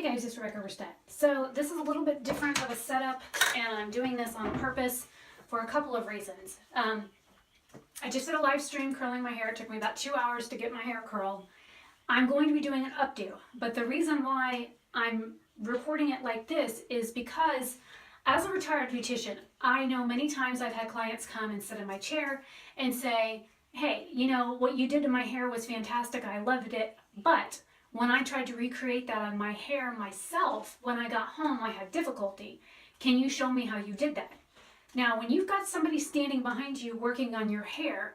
Hey guys, it's Rebecca Verstedt. So this is a little bit different of a setup, and I'm doing this on purpose for a couple of reasons. I just did a live stream curling my hair. It took me about 2 hours to get my hair curled. I'm going to be doing an updo, but the reason why I'm recording it like this is because as a retired beautician, I know many times I've had clients come and sit in my chair and say, hey, you know, what you did to my hair was fantastic. I loved it, but when I tried to recreate that on my hair myself, when I got home, I had difficulty. Can you show me how you did that? Now, when you've got somebody standing behind you working on your hair,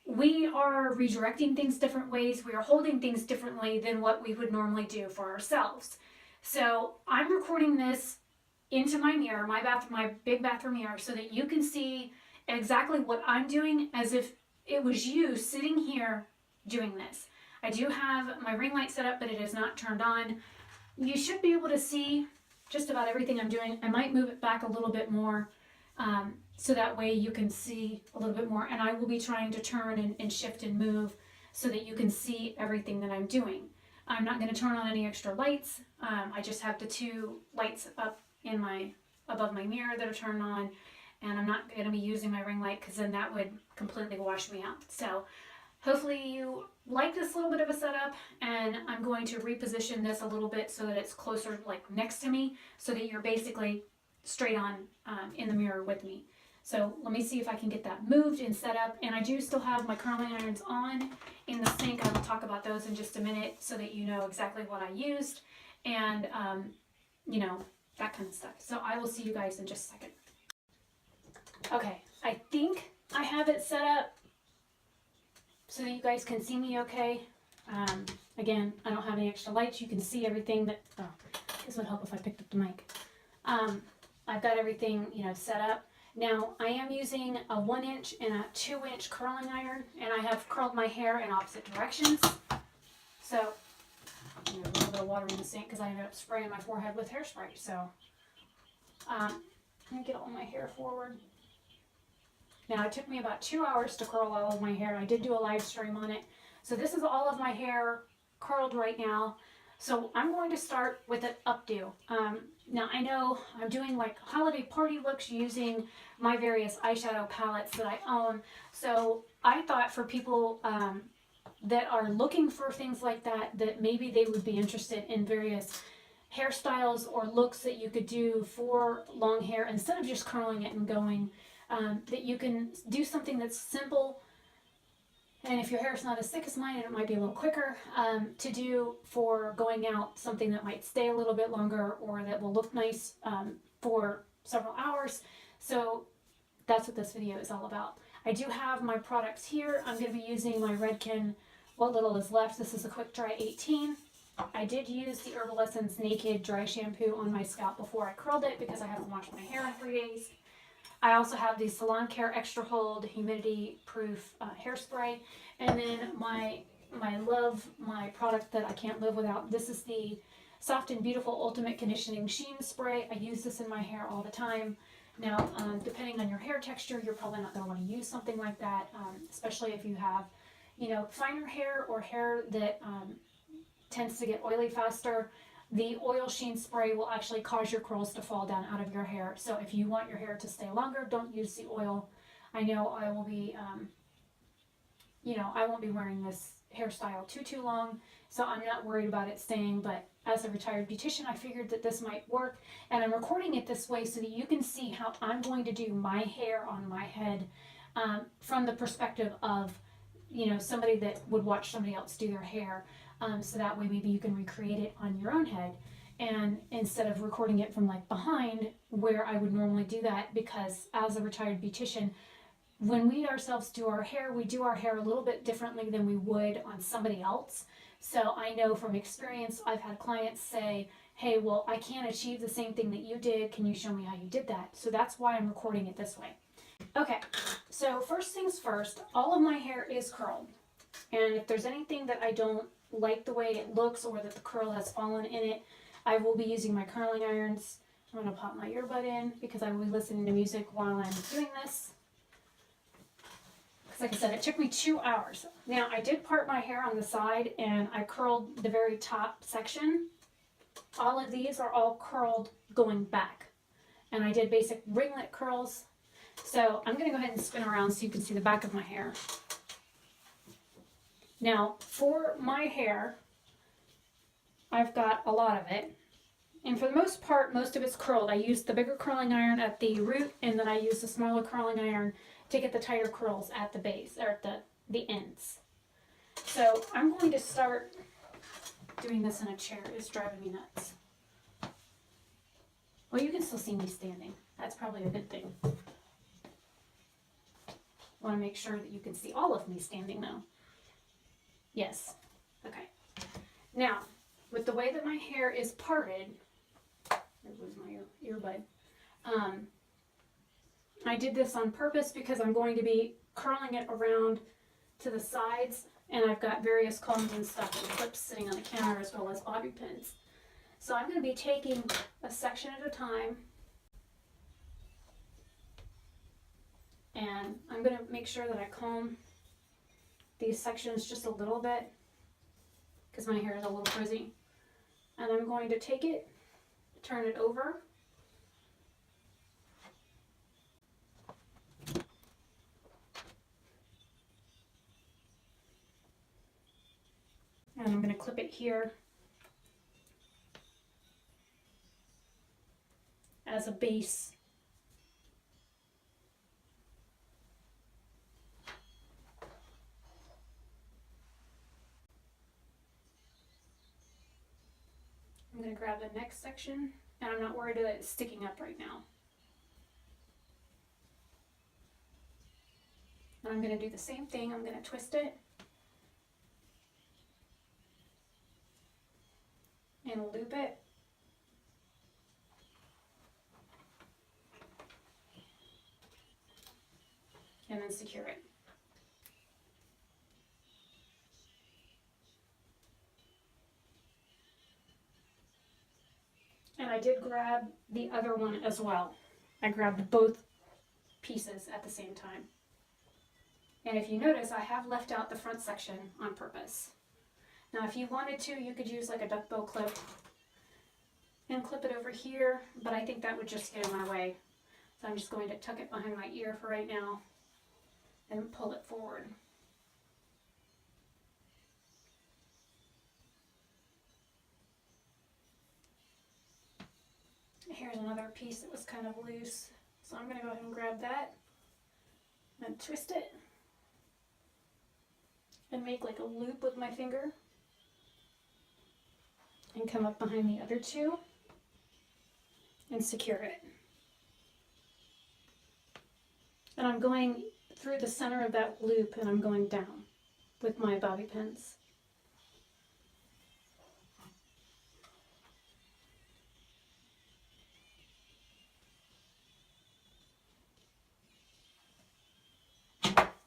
we are redirecting things different ways. We are holding things differently than what we would normally do for ourselves. So I'm recording this into my mirror, my big bathroom mirror, so that you can see exactly what I'm doing as if it was you sitting here doing this. I do have my ring light set up, but it is not turned on. You should be able to see just about everything I'm doing. I might move it back a little bit more so that way you can see a little bit more. And I will be trying to turn and shift and move so that you can see everything that I'm doing. I'm not going to turn on any extra lights. I just have the two lights up in above my mirror that are turned on. And I'm not going to be using my ring light because then that would completely wash me out. So hopefully you like this little bit of a setup, and I'm going to reposition this a little bit so that it's closer, like next to me, so that you're basically straight on in the mirror with me. So let me see if I can get that moved and set up. And I do still have my curling irons on in the sink. I will talk about those in just a minute so that you know exactly what I used and, you know, that kind of stuff. So I will see you guys in just a second. Okay, I think I have it set up so that you guys can see me okay. Again, I don't have any extra lights. You can see everything that, oh, this would help if I picked up the mic. I've got everything, you know, set up. Now, I am using a 1-inch and a 2-inch curling iron, and I have curled my hair in opposite directions. So, you know, a little bit of water in the sink because I ended up spraying my forehead with hairspray. So, let me get all my hair forward. Now, it took me about 2 hours to curl all of my hair. I did do a live stream on it. So this is all of my hair curled right now. So I'm going to start with an updo. Now, I know I'm doing like holiday party looks using my various eyeshadow palettes that I own. So I thought for people that are looking for things like that, that maybe they would be interested in various hairstyles or looks that you could do for long hair instead of just curling it and going. That you can do something that's simple, and if your hair is not as thick as mine, it might be a little quicker to do for going out, something that might stay a little bit longer or that will look nice for several hours. So that's what this video is all about. I do have my products here. I'm going to be using my Redken What Little Is Left. This is a Quick Dry 18. I did use the Herbal Essence Naked Dry Shampoo on my scalp before I curled it because I haven't washed my hair in 3 days. I also have the Salon Care Extra Hold Humidity Proof Hairspray. And then my product that I can't live without. This is the Soft and Beautiful Ultimate Conditioning Sheen Spray. I use this in my hair all the time. Now, depending on your hair texture, you're probably not going to want to use something like that, especially if you have, you know, finer hair or hair that tends to get oily faster. The oil sheen spray will actually cause your curls to fall down out of your hair. So if you want your hair to stay longer, don't use the oil. I know I will be, you know, I won't be wearing this hairstyle too long, so I'm not worried about it staying. But as a retired beautician, I figured that this might work. And I'm recording it this way so that you can see how I'm going to do my hair on my head from the perspective of, you know, somebody that would watch somebody else do their hair. So that way maybe you can recreate it on your own head, and instead of recording it from like behind where I would normally do that, because as a retired beautician, when we ourselves do our hair, we do our hair a little bit differently than we would on somebody else. So I know from experience, I've had clients say, hey, well, I can't achieve the same thing that you did. Can you show me how you did that? So that's why I'm recording it this way. Okay, so first things first, all of my hair is curled. And if there's anything that I don't like the way it looks or that the curl has fallen in it, I will be using my curling irons. I'm going to pop my earbud in because I will be listening to music while I'm doing this. Because like I said, it took me 2 hours. Now, I did part my hair on the side and I curled the very top section. all of these are all curled going back. And I did basic ringlet curls. So I'm going to go ahead and spin around so you can see the back of my hair. Now, for my hair, I've got a lot of it. And for the most part, most of it's curled. I used the bigger curling iron at the root, and then I used the smaller curling iron to get the tighter curls at the base, or at the ends. So I'm going to start doing this in a chair. It's driving me nuts. Well, you can still see me standing. That's probably a good thing. I want to make sure that you can see all of me standing though. Yes. Okay. Now, with the way that my hair is parted, there goes my earbud. I did this on purpose because I'm going to be curling it around to the sides, and I've got various combs and stuff and clips sitting on the counter as well as bobby pins. So I'm going to be taking a section at a time, and I'm going to make sure that I comb these sections just a little bit because my hair is a little frizzy. And I'm going to take it, turn it over, and I'm going to clip it here as a base. I'm going to grab the next section, and I'm not worried that it's sticking up right now. And I'm going to do the same thing. I'm going to twist it and loop it. And then secure it. And I did grab the other one as well. I grabbed both pieces at the same time. And if you notice, I have left out the front section on purpose. Now, if you wanted to, you could use like a duck bow clip and clip it over here, but I think that would just get in my way. So I'm just going to tuck it behind my ear for right now and pull it forward. Here's another piece that was kind of loose. So I'm going to go ahead and grab that and twist it and make like a loop with my finger and come up behind the other two and secure it. And I'm going through the center of that loop, and I'm going down with my bobby pins.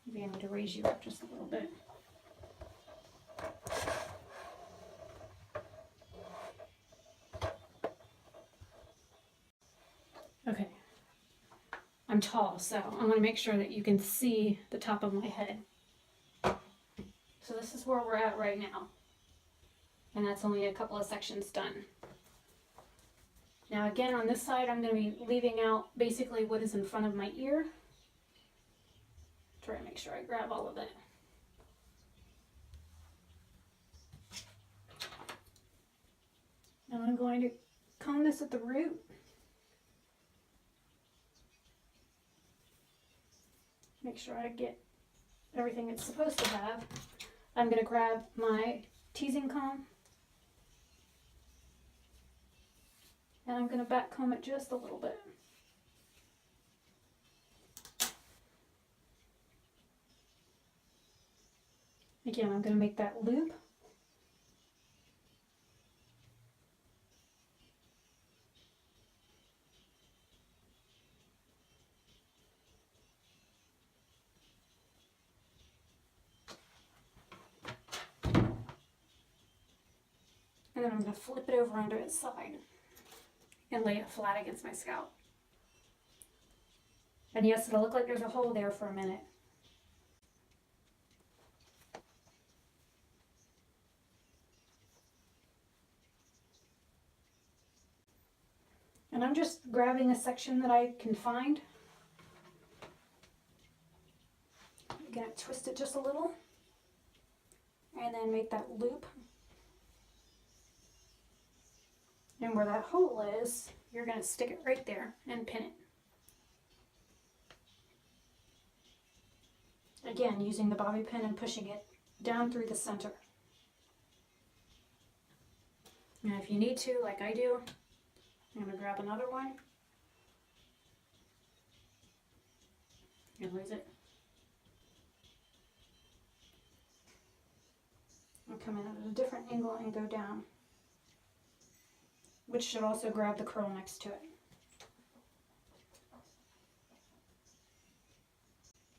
Maybe I need to raise you up just a little bit. Okay. I'm tall, so I want to make sure that you can see the top of my head. So this is where we're at right now. And that's only a couple of sections done. Now again, on this side, I'm going to be leaving out basically what is in front of my ear. Try to make sure I grab all of it. And I'm going to comb this at the root. Make sure I get everything it's supposed to have. I'm going to grab my teasing comb, and I'm going to back comb it just a little bit. Again, I'm going to make that loop. And then I'm going to flip it over onto its side and lay it flat against my scalp. And yes, it'll look like there's a hole there for a minute. And I'm just grabbing a section that I can find. Again, twist it just a little. And then make that loop. And where that hole is, you're going to stick it right there and pin it. Again, using the bobby pin and pushing it down through the center. And if you need to, like I do, I'm going to grab another one and raise it. And come in at a different angle and go down, which should also grab the curl next to it.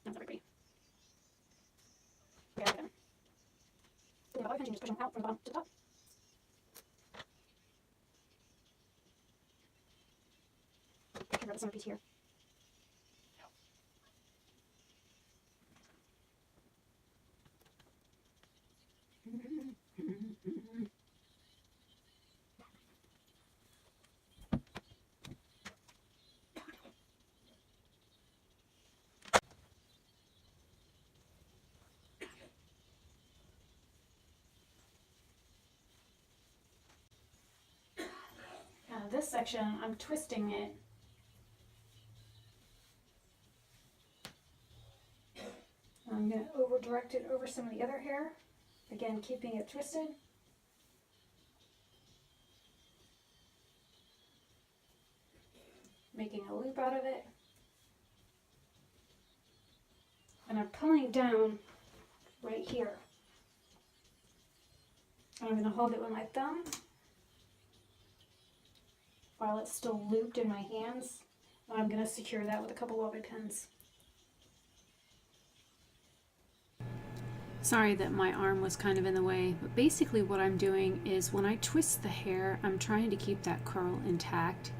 That's everybody. Yeah, okay. The bobby pin, you just push them out from the bottom to the top. Grab the centerpiece here. This section, I'm twisting it. I'm going to over direct it over some of the other hair. Again, keeping it twisted. Making a loop out of it. And I'm pulling down right here. I'm going to hold it with my thumb while it's still looped in my hands. I'm going to secure that with a couple bobby pins. Sorry that my arm was kind of in the way, but basically what I'm doing is when I twist the hair, I'm trying to keep that curl intact.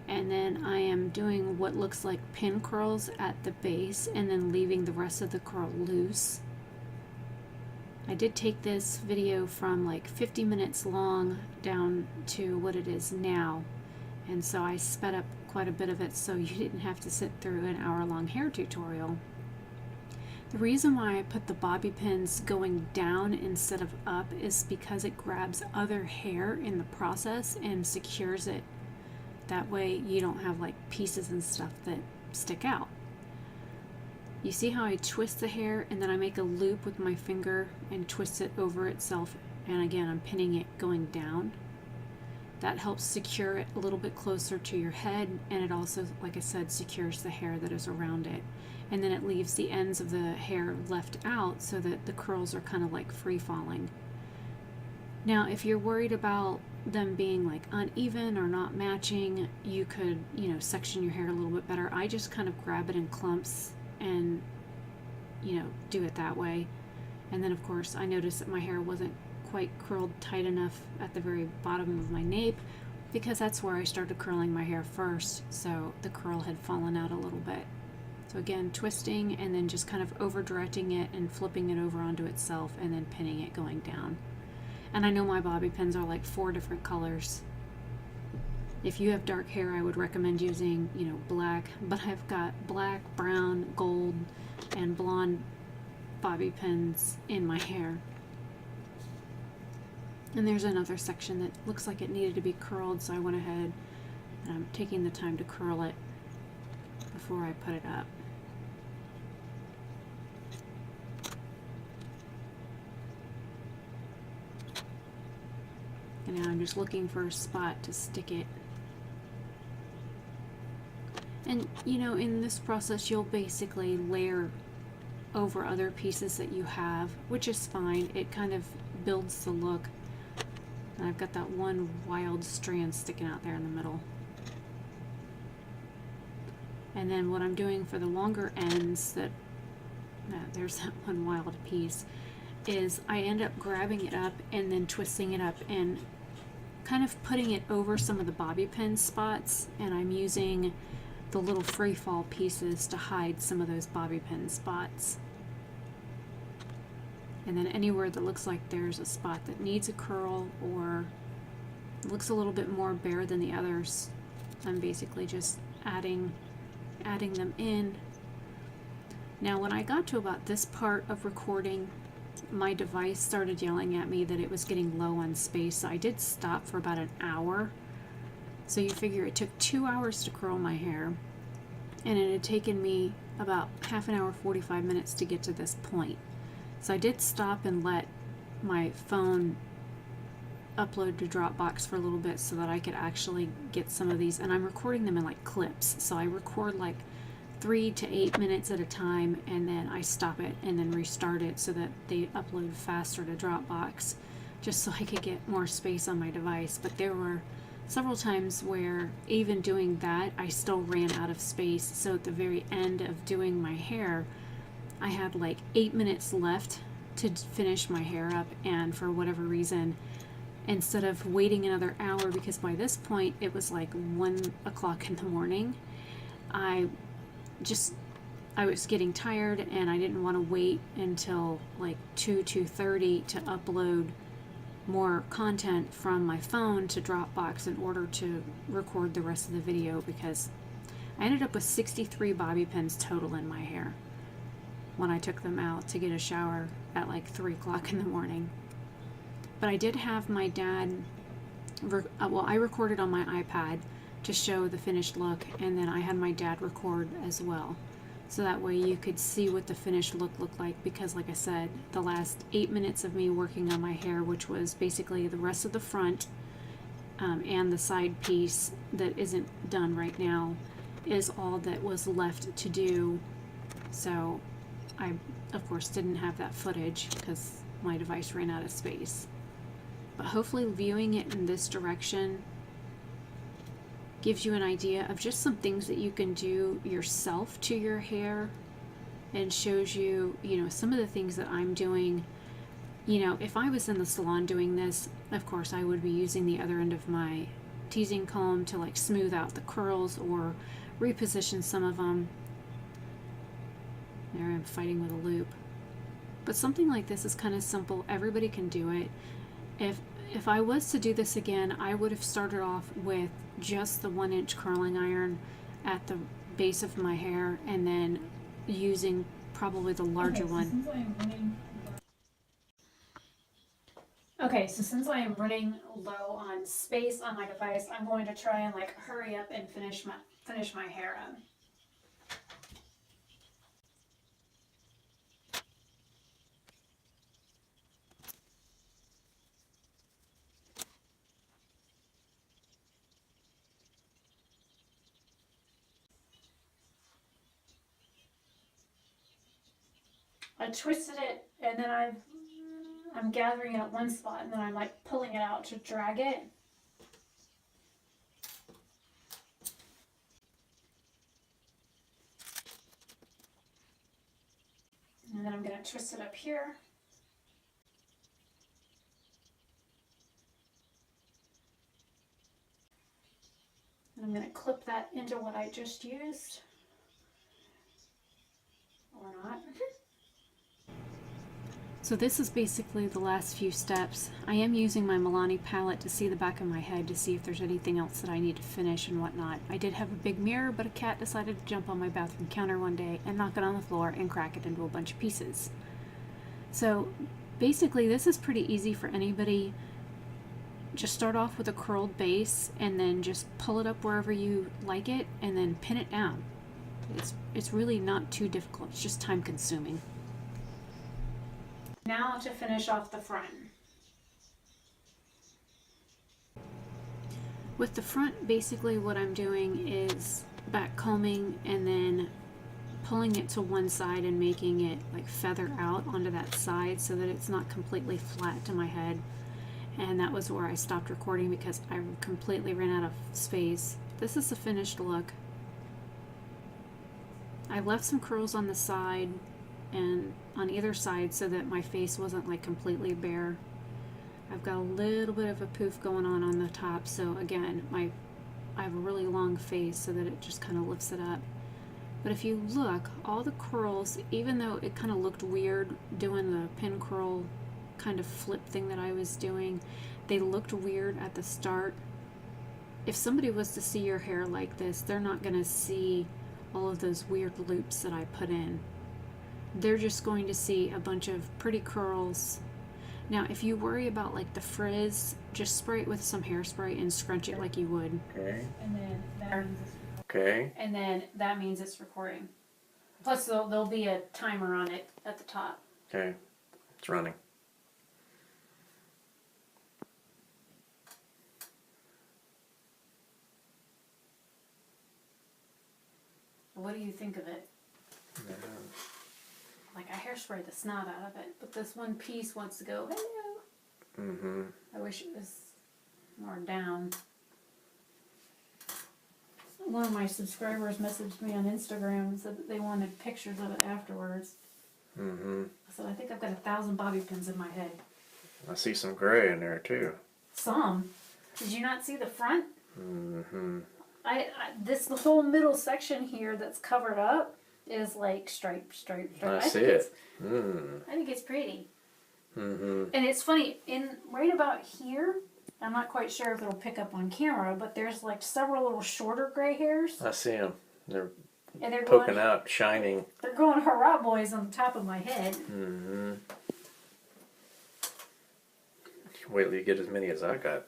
And then I am doing what looks like pin curls at the base and then leaving the rest of the curl loose. I did take this video from like 50 minutes long down to what it is now. And so I sped up quite a bit of it so you didn't have to sit through an hour-long hair tutorial. The reason why I put the bobby pins going down instead of up is because it grabs other hair in the process and secures it. That way you don't have like pieces and stuff that stick out. You see how I twist the hair and then I make a loop with my finger and twist it over itself, and again I'm pinning it going down. That helps secure it a little bit closer to your head, and it also, like I said, secures the hair that is around it. And then it leaves the ends of the hair left out so that the curls are kind of like free falling. Now, if you're worried about them being like uneven or not matching, you could, section your hair a little bit better. I just kind of grab it in clumps and, do it that way. And then of course I noticed that my hair wasn't quite curled tight enough at the very bottom of my nape, because that's where I started curling my hair first, so the curl had fallen out a little bit. So again, twisting and then just kind of over directing it and flipping it over onto itself and then pinning it going down. And I know my bobby pins are like 4 different colors. If you have dark hair, I would recommend using, black, but I've got black, brown, gold, and blonde bobby pins in my hair. And there's another section that looks like it needed to be curled, so I went ahead and I'm taking the time to curl it before I put it up. And now I'm just looking for a spot to stick it. And in this process you'll basically layer over other pieces that you have, which is fine. It kind of builds the look. And I've got that one wild strand sticking out there in the middle. And then what I'm doing for the longer ends, there's that one wild piece, is I end up grabbing it up and then twisting it up and kind of putting it over some of the bobby pin spots, and I'm using the little free fall pieces to hide some of those bobby pin spots. And then anywhere that looks like there's a spot that needs a curl or looks a little bit more bare than the others, I'm basically just adding them in. Now when I got to about this part of recording, my device started yelling at me that it was getting low on space, so I did stop for about an hour. So you figure it took 2 hours to curl my hair, and it had taken me about half an hour, 45 minutes to get to this point. So I did stop and let my phone upload to Dropbox for a little bit so that I could actually get some of these, and I'm recording them in like clips. So I record like 3 to 8 minutes at a time, and then I stop it and then restart it so that they upload faster to Dropbox, just so I could get more space on my device. But there were several times where even doing that, I still ran out of space. So at the very end of doing my hair, I had like 8 minutes left to finish my hair up, and for whatever reason, instead of waiting another hour, because by this point it was like 1 o'clock in the morning, I was getting tired, and I didn't want to wait until like 2:30 to upload more content from my phone to Dropbox in order to record the rest of the video, because I ended up with 63 bobby pins total in my hair when I took them out to get a shower at like 3 o'clock in the morning. But I did have my dad, I recorded on my iPad to show the finished look, and then I had my dad record as well, so that way you could see what the finished look looked like. Because like I said, the last 8 minutes of me working on my hair, which was basically the rest of the front and the side piece that isn't done right now, is all that was left to do. So I of course didn't have that footage because my device ran out of space. But hopefully viewing it in this direction gives you an idea of just some things that you can do yourself to your hair, and shows you, some of the things that I'm doing. If I was in the salon doing this, of course I would be using the other end of my teasing comb to like smooth out the curls or reposition some of them. There I'm fighting with a loop. But something like this is kind of simple. Everybody can do it. If I was to do this again, I would have started off with just the 1-inch curling iron at the base of my hair, and then using probably the larger one. Okay, so since I am running low on space on my device, I'm going to try and like hurry up and finish my hair up. I twisted it, and then I'm gathering it at one spot, and then I'm like pulling it out to drag it. And then I'm going to twist it up here. And I'm going to clip that into what I just used. Or not. So this is basically the last few steps. I am using my Milani palette to see the back of my head to see if there's anything else that I need to finish and whatnot. I did have a big mirror, but a cat decided to jump on my bathroom counter one day and knock it on the floor and crack it into a bunch of pieces. So basically this is pretty easy for anybody. Just start off with a curled base and then just pull it up wherever you like it and then pin it down. It's really not too difficult. It's just time consuming. Now to finish off the front. With the front, basically what I'm doing is back combing and then pulling it to one side and making it like feather out onto that side so that it's not completely flat to my head. And that was where I stopped recording because I completely ran out of space. This is the finished look. I left some curls on the side and on either side so that my face wasn't like completely bare. I've got a little bit of a poof going on the top, so again, I have a really long face so that it just kind of lifts it up. But if you look, all the curls, even though it kind of looked weird doing the pin curl kind of flip thing that I was doing, they looked weird at the start. if somebody was to see your hair like this, they're not going to see all of those weird loops that I put in. They're just going to see a bunch of pretty curls. Now, if you worry about like the frizz, just spray it with some hairspray and scrunch it like you would. Okay. And then that means it's Okay. And then that means it's recording. Plus, there'll be a timer on it at the top. Okay. It's running. What do you think of it? Yeah. Like, I hairspray the snot out of it, but this one piece wants to go, hello. Mm-hmm. I wish it was more down. One of my subscribers messaged me on Instagram and said that they wanted pictures of it afterwards. Mm-hmm. I said, I think I've got 1,000 bobby pins in my head. I see some gray in there too. Some. Did you not see the front? Mm-hmm. The whole middle section here that's covered up is like stripe. I see think it. Mm. I think it's pretty. Mm-hmm. And it's funny, right about here, I'm not quite sure if it'll pick up on camera, but there's like several little shorter gray hairs. I see them. They're And they're poking going, out, shining. they're going hurrah boys on the top of my head. Mm-hmm. Wait till you get as many as I got.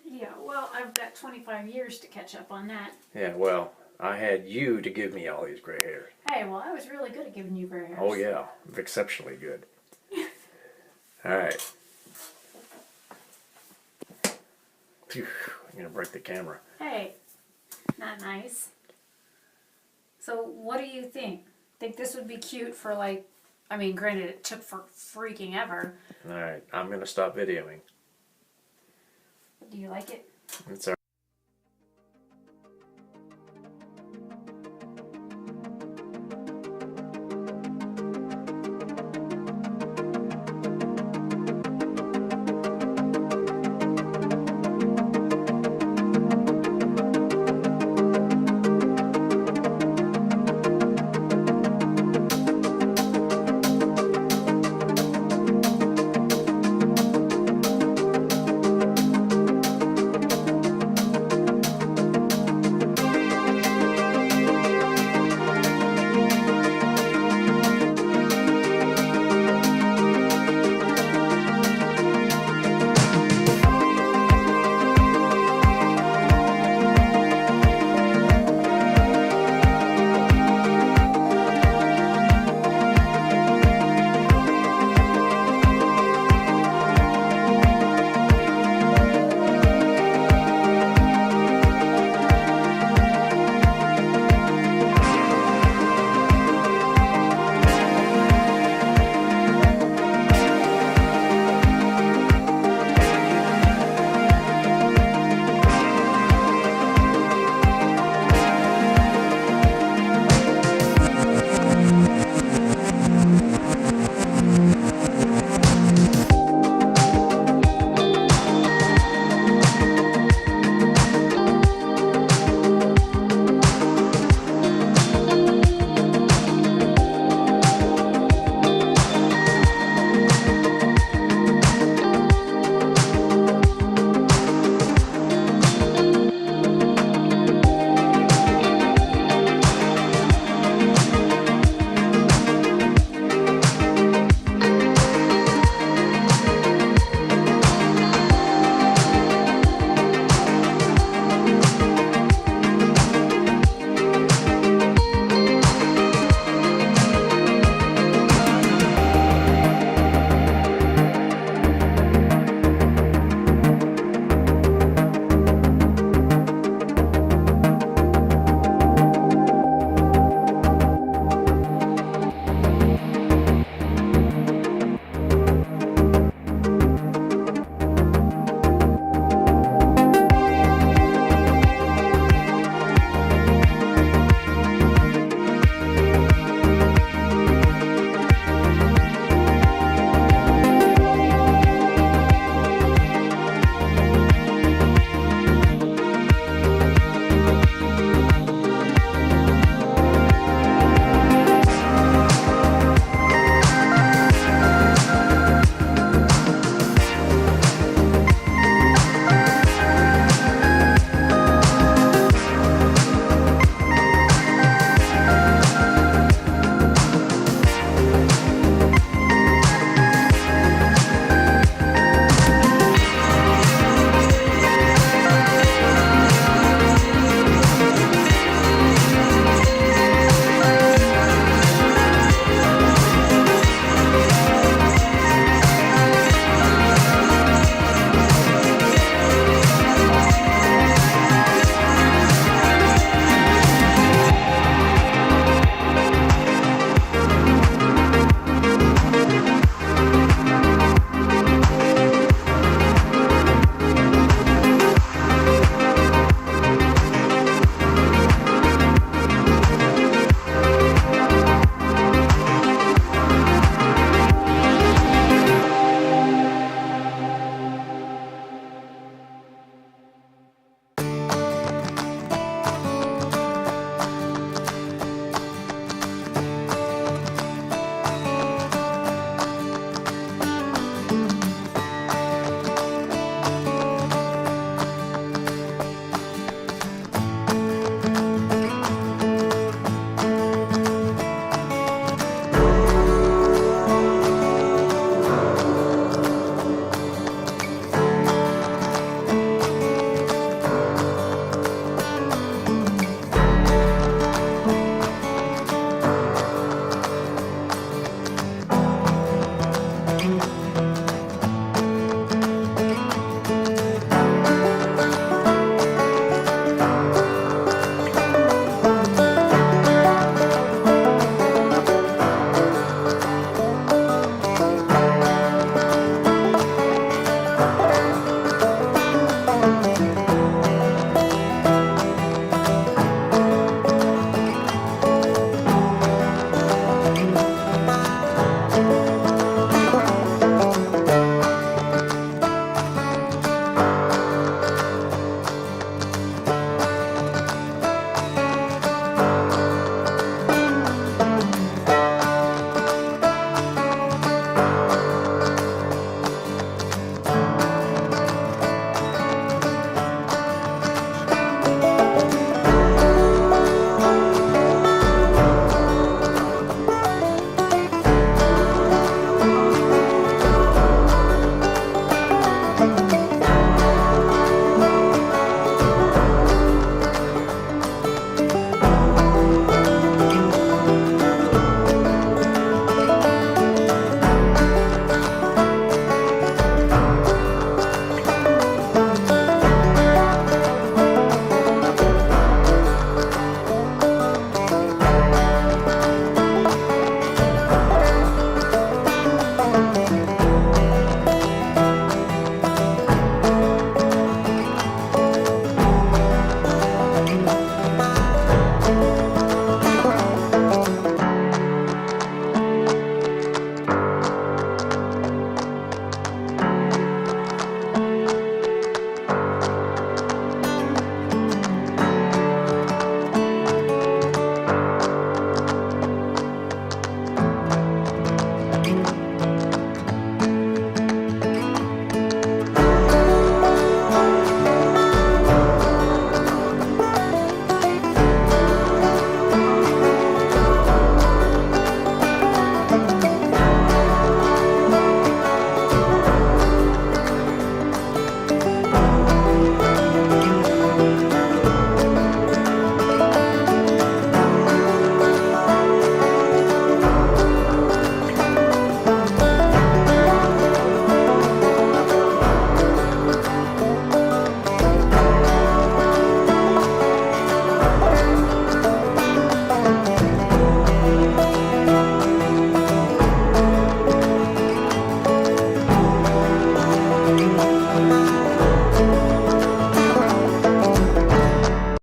Yeah, well, I've got 25 years to catch up on that. Yeah, well, I had you to give me all these gray hairs. Hey, well, I was really good at giving you gray hairs. Oh yeah, exceptionally good. All right. Phew, I'm gonna break the camera. Hey, not nice. So, what do you think? Think this would be cute for like, I mean, granted, it took for freaking ever. All right, I'm gonna stop videoing. Do you like it? It's all